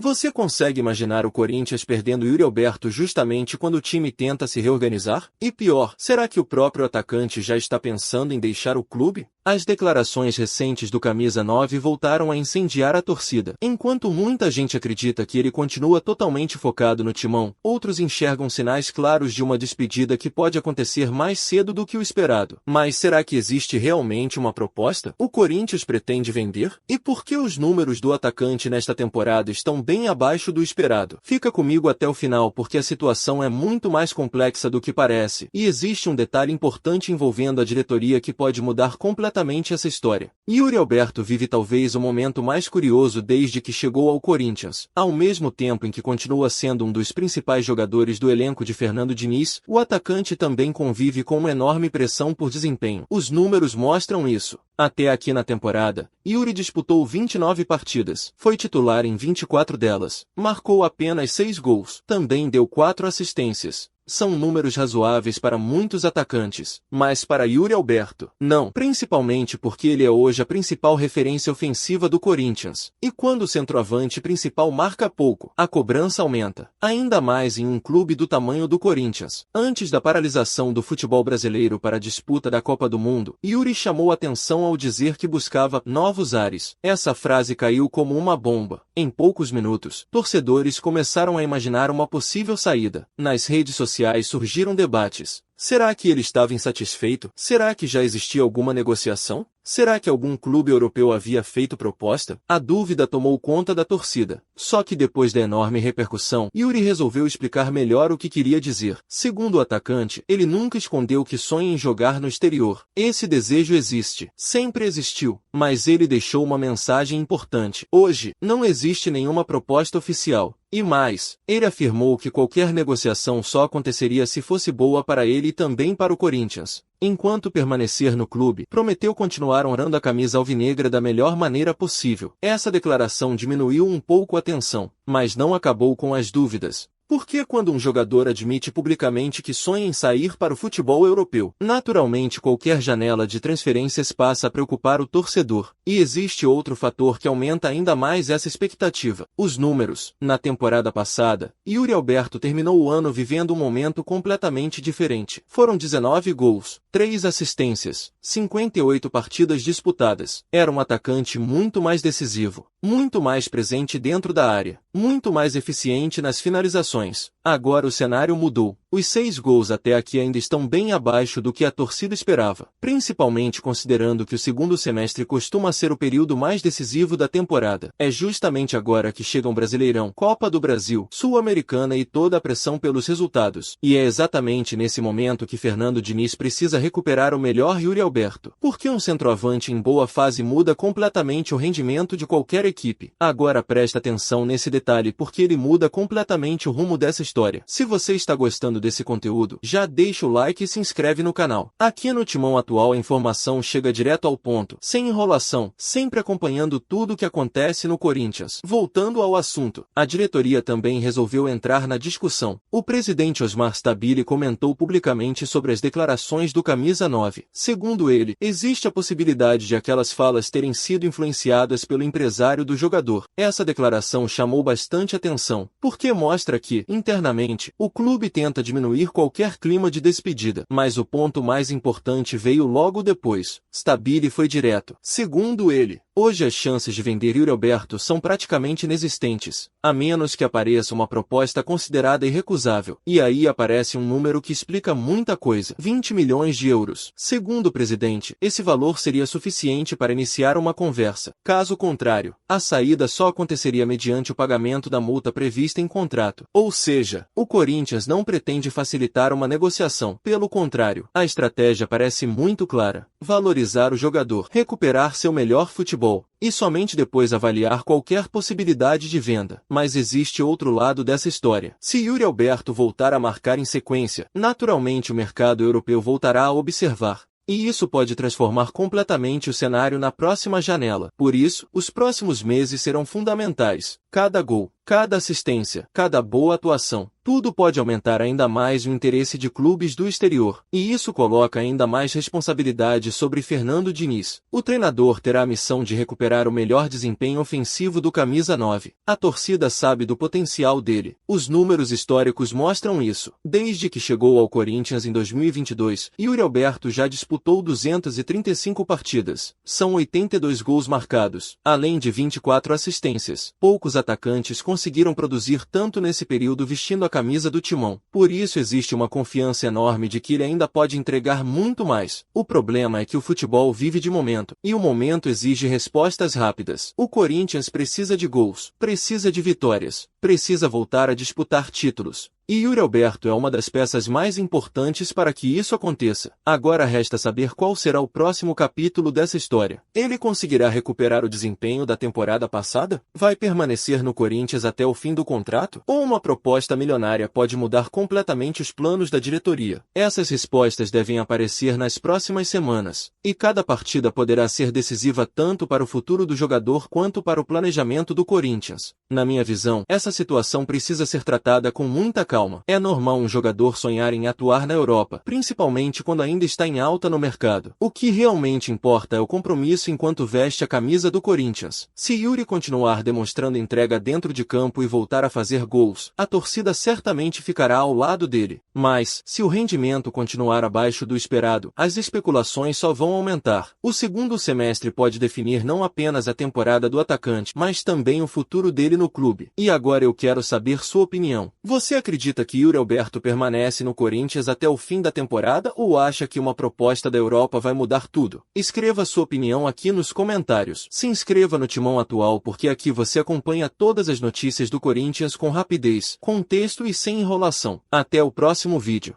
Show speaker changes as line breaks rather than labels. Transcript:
Você consegue imaginar o Corinthians perdendo Yuri Alberto justamente quando o time tenta se reorganizar? E pior, será que o próprio atacante já está pensando em deixar o clube? As declarações recentes do Camisa 9 voltaram a incendiar a torcida. Enquanto muita gente acredita que ele continua totalmente focado no timão, outros enxergam sinais claros de uma despedida que pode acontecer mais cedo do que o esperado. Mas será que existe realmente uma proposta? O Corinthians pretende vender? E por que os números do atacante nesta temporada estão bem abaixo do esperado? Fica comigo até o final porque a situação é muito mais complexa do que parece, e existe um detalhe importante envolvendo a diretoria que pode mudar completamente essa história. Yuri Alberto vive talvez o momento mais curioso desde que chegou ao Corinthians. Ao mesmo tempo em que continua sendo um dos principais jogadores do elenco de Fernando Diniz, o atacante também convive com uma enorme pressão por desempenho. Os números mostram isso. Até aqui na temporada, Yuri disputou 29 partidas, foi titular em 24 delas, marcou apenas 6 gols, também deu 4 assistências. São números razoáveis para muitos atacantes, mas para Yuri Alberto, não, principalmente porque ele é hoje a principal referência ofensiva do Corinthians. E quando o centroavante principal marca pouco, a cobrança aumenta, ainda mais em um clube do tamanho do Corinthians. Antes da paralisação do futebol brasileiro para a disputa da Copa do Mundo, Yuri chamou atenção ao dizer que buscava novos ares. Essa frase caiu como uma bomba. Em poucos minutos, torcedores começaram a imaginar uma possível saída. Nas redes sociais surgiram debates. Será que ele estava insatisfeito? Será que já existia alguma negociação? Será que algum clube europeu havia feito proposta? A dúvida tomou conta da torcida. Só que depois da enorme repercussão, Yuri resolveu explicar melhor o que queria dizer. Segundo o atacante, ele nunca escondeu que sonha em jogar no exterior. Esse desejo existe, sempre existiu, mas ele deixou uma mensagem importante. Hoje, não existe nenhuma proposta oficial. E mais, ele afirmou que qualquer negociação só aconteceria se fosse boa para ele e também para o Corinthians. Enquanto permanecer no clube, prometeu continuar honrando a camisa alvinegra da melhor maneira possível. Essa declaração diminuiu um pouco a tensão, mas não acabou com as dúvidas. Porque quando um jogador admite publicamente que sonha em sair para o futebol europeu, naturalmente qualquer janela de transferências passa a preocupar o torcedor. E existe outro fator que aumenta ainda mais essa expectativa: os números. Na temporada passada, Yuri Alberto terminou o ano vivendo um momento completamente diferente. Foram 19 gols, 3 assistências, 58 partidas disputadas. Era um atacante muito mais decisivo, muito mais presente dentro da área, muito mais eficiente nas finalizações. Agora o cenário mudou. Os 6 gols até aqui ainda estão bem abaixo do que a torcida esperava, principalmente considerando que o segundo semestre costuma ser o período mais decisivo da temporada. É justamente agora que chegam Brasileirão, Copa do Brasil, Sul-Americana e toda a pressão pelos resultados. E é exatamente nesse momento que Fernando Diniz precisa recuperar o melhor Yuri Alberto. Porque um centroavante em boa fase muda completamente o rendimento de qualquer equipe. Agora presta atenção nesse detalhe porque ele muda completamente o rumo dessa história. Se você está gostando desse conteúdo, já deixa o like e se inscreve no canal. Aqui no Timão Atual a informação chega direto ao ponto, sem enrolação, sempre acompanhando tudo o que acontece no Corinthians. Voltando ao assunto, a diretoria também resolveu entrar na discussão. O presidente Osmar Stabile comentou publicamente sobre as declarações do Camisa 9. Segundo ele, existe a possibilidade de aquelas falas terem sido influenciadas pelo empresário do jogador. Essa declaração chamou bastante atenção, porque mostra que, internamente, o clube tenta diminuir qualquer clima de despedida. Mas o ponto mais importante veio logo depois. Stabile foi direto. Segundo ele, hoje as chances de vender Yuri Alberto são praticamente inexistentes, a menos que apareça uma proposta considerada irrecusável. E aí aparece um número que explica muita coisa: 20 milhões de euros. Segundo o presidente, esse valor seria suficiente para iniciar uma conversa. Caso contrário, a saída só aconteceria mediante o pagamento da multa prevista em contrato. Ou seja, o Corinthians não pretende facilitar uma negociação. Pelo contrário, a estratégia parece muito clara: valorizar o jogador, recuperar seu melhor futebol, e somente depois avaliar qualquer possibilidade de venda. Mas existe outro lado dessa história. Se Yuri Alberto voltar a marcar em sequência, naturalmente o mercado europeu voltará a observar. E isso pode transformar completamente o cenário na próxima janela. Por isso, os próximos meses serão fundamentais. cada gol, cada assistência, cada boa atuação, tudo pode aumentar ainda mais o interesse de clubes do exterior, e isso coloca ainda mais responsabilidade sobre Fernando Diniz. O treinador terá a missão de recuperar o melhor desempenho ofensivo do camisa 9. A torcida sabe do potencial dele. Os números históricos mostram isso. Desde que chegou ao Corinthians em 2022, Yuri Alberto já disputou 235 partidas. São 82 gols marcados, além de 24 assistências. Poucos atacantes conseguiram produzir tanto nesse período vestindo a camisa do timão. Por isso existe uma confiança enorme de que ele ainda pode entregar muito mais. O problema é que o futebol vive de momento, e o momento exige respostas rápidas. O Corinthians precisa de gols, precisa de vitórias, precisa voltar a disputar títulos. E Yuri Alberto é uma das peças mais importantes para que isso aconteça. Agora resta saber qual será o próximo capítulo dessa história. Ele conseguirá recuperar o desempenho da temporada passada? Vai permanecer no Corinthians até o fim do contrato? Ou uma proposta milionária pode mudar completamente os planos da diretoria? Essas respostas devem aparecer nas próximas semanas. E cada partida poderá ser decisiva tanto para o futuro do jogador quanto para o planejamento do Corinthians. Na minha visão, essa situação precisa ser tratada com muita calma. É normal um jogador sonhar em atuar na Europa, principalmente quando ainda está em alta no mercado. O que realmente importa é o compromisso enquanto veste a camisa do Corinthians. Se Yuri continuar demonstrando entrega dentro de campo e voltar a fazer gols, a torcida certamente ficará ao lado dele. Mas, se o rendimento continuar abaixo do esperado, as especulações só vão aumentar. O segundo semestre pode definir não apenas a temporada do atacante, mas também o futuro dele no clube. E agora eu quero saber sua opinião. Você acredita que Yuri Alberto permanece no Corinthians até o fim da temporada ou acha que uma proposta da Europa vai mudar tudo? Escreva sua opinião aqui nos comentários. Se inscreva no Timão Atual porque aqui você acompanha todas as notícias do Corinthians com rapidez, contexto e sem enrolação. Até o próximo vídeo.